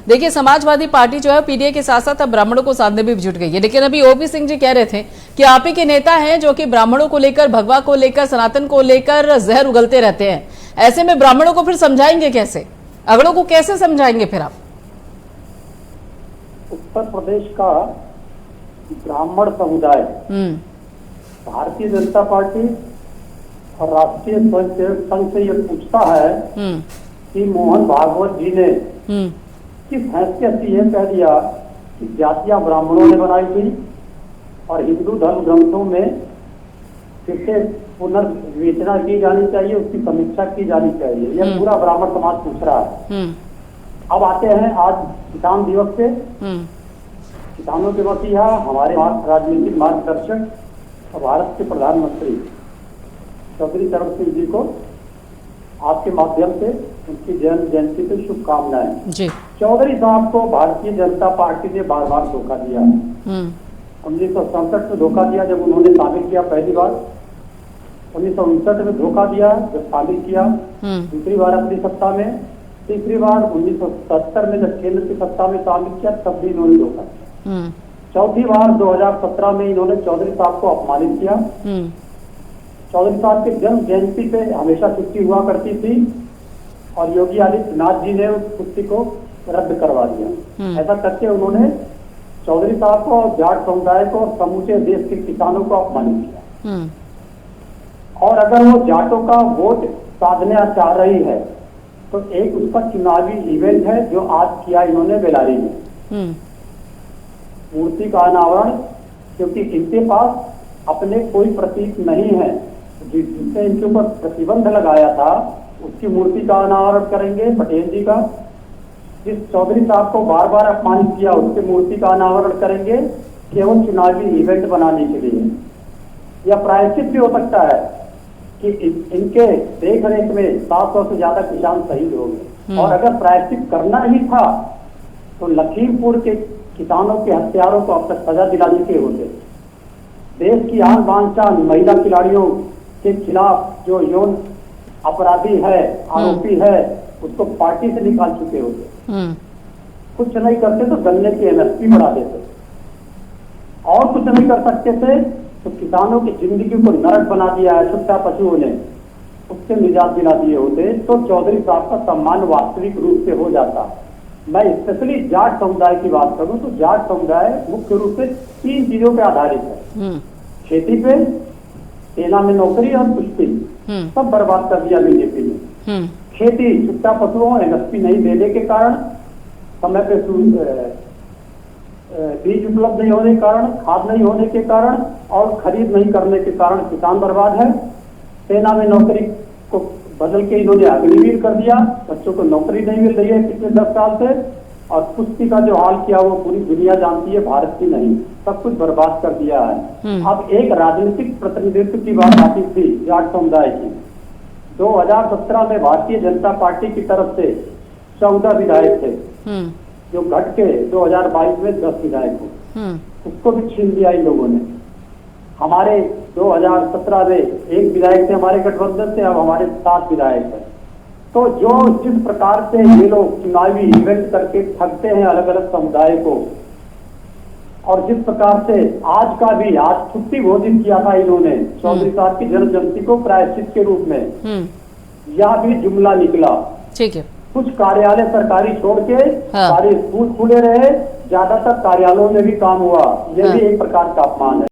देखिए, समाजवादी पार्टी जो है पीडीए के साथ साथ अब ब्राह्मणों को साधने भी जुट गई है। लेकिन अभी ओपी सिंह जी कह रहे थे कि आप ही के नेता हैं जो कि ब्राह्मणों को लेकर, भगवा को लेकर, सनातन को लेकर जहर उगलते रहते हैं। ऐसे में ब्राह्मणों को फिर समझाएंगे कैसे? अगड़ों को कैसे समझाएंगे फिर आप? उत्तर प्रदेश का ब्राह्मण समुदाय भारतीय जनता पार्टी और राष्ट्रीय स्वयंसेवक संघ से यह पूछता है कि मोहन भागवत जी ने किस हैसियत से यह कह दिया कि जातियां ब्राह्मणों ने बनाई थी और हिंदू धर्म ग्रंथों में फिर से पुनर्विवेचना की जानी चाहिए, उसकी समीक्षा की जानी चाहिए। यह पूरा ब्राह्मण समाज पूछ रहा है। अब आते हैं आज किसान दिवस पे। किसानों के मसीहा हमारे राजनीतिक मार्गदर्शक और भारत के प्रधानमंत्री चौधरी चरण सिंह जी को आपके माध्यम से उनकी जन्म जयंती पे शुभकामनाएं। चौधरी साहब को भारतीय जनता पार्टी ने बार बार धोखा दिया। 1967 में धोखा दिया जब उन्होंने शामिल किया पहली बार, 1959 में धोखा दिया जब शामिल किया दूसरी बार अपनी सत्ता में, तीसरी बार 1970 में जब केंद्र की सत्ता में शामिल किया तब भी इन्होंने धोखा दिया। चौथी बार 2017 में इन्होंने चौधरी साहब को अपमानित किया। चौधरी साहब के जन्म जयंती पे हमेशा छुट्टी हुआ करती थी और योगी आदित्यनाथ जी ने उस छुट्टी को रद्द करवा दिया। ऐसा करके उन्होंने चौधरी साहब को, जाट समुदाय को और समूचे देश के किसानों को अपमानित किया। और अगर वो जाटों का वोट साधना चाह रही है तो एक उसका चुनावी इवेंट है जो आज किया इन्होंने बेलारी में, मूर्ति का अनावरण। क्योंकि इनके पास अपने कोई प्रतीक नहीं है, जिससे इनके ऊपर प्रतिबंध लगाया था उसकी मूर्ति का अनावरण करेंगे पटेल जी का। जिस चौधरी साहब को बार बार अपमानित किया उसकी मूर्ति का अनावरण करेंगे केवल चुनावी इवेंट बनाने के लिए। यह प्रायश्चित भी हो सकता है कि इनके देख रेख में 700 से ज्यादा किसान शहीद हो गए। और अगर प्रायश्चित करना ही था तो लखीमपुर के किसानों के हत्यारों को अब तक सजा दिला चुके होते। देश की आन बान शान महिला खिलाड़ियों के खिलाफ जो यौन अपराधी है, आरोपी है, उसको पार्टी से निकाल चुके होते। कुछ नहीं करते तो गन्ने की एमएसपी बढ़ा देते, और कुछ नहीं कर सकते थे तो किसानों की जिंदगी को नरक बना दिया है छुट्टा पशुओं ने, उससे निजात दिला दिए होते तो चौधरी साहब का सम्मान वास्तविक रूप से हो जाता। मैं स्पेशली जाट समुदाय की बात करूं तो जाट समुदाय मुख्य रूप से 3 चीजों पे आधारित है। खेती पे, सेना में नौकरी और कुश्ती। सब बर्बाद कर दिया बीजेपी ने। खेती, छुट्टा पशुओं, एमएसपी नहीं देने के कारण, समय पे बीज उपलब्ध नहीं होने के कारण, खाद नहीं होने के कारण और खरीद नहीं करने के कारण किसान बर्बाद है। सेना में नौकरी को बदल के इन्होंने अग्निवीर कर दिया, बच्चों को नौकरी नहीं मिल रही है पिछले 10 साल से। और कुश्ती का जो हाल किया वो पूरी दुनिया जानती है, भारत की नहीं, सब कुछ बर्बाद कर दिया है। अब एक राजनीतिक प्रतिनिधित्व की बात आती थी जाट समुदाय की। 2017 में भारतीय जनता पार्टी की तरफ से 14 विधायक थे, जो घट के 2022 में 10 विधायक हो, उसको भी छीन लिया इन लोगों ने। हमारे 2017 में 1 विधायक थे हमारे गठबंधन से, अब हमारे 7 विधायक है। तो जो जिस प्रकार से ये लोग चुनावी इवेंट करके ठगते हैं अलग अलग समुदाय को, और जिस प्रकार से आज छुट्टी घोषित किया था इन्होंने चौधरी साहब की जन्म जयंती को प्रायश्चित के रूप में, यह भी जुमला निकला। ठीक है। कुछ कार्यालय सरकारी छोड़ के सारे स्कूल खुले रहे, ज्यादातर कार्यालयों में भी काम हुआ। यह भी एक प्रकार का अपमान है।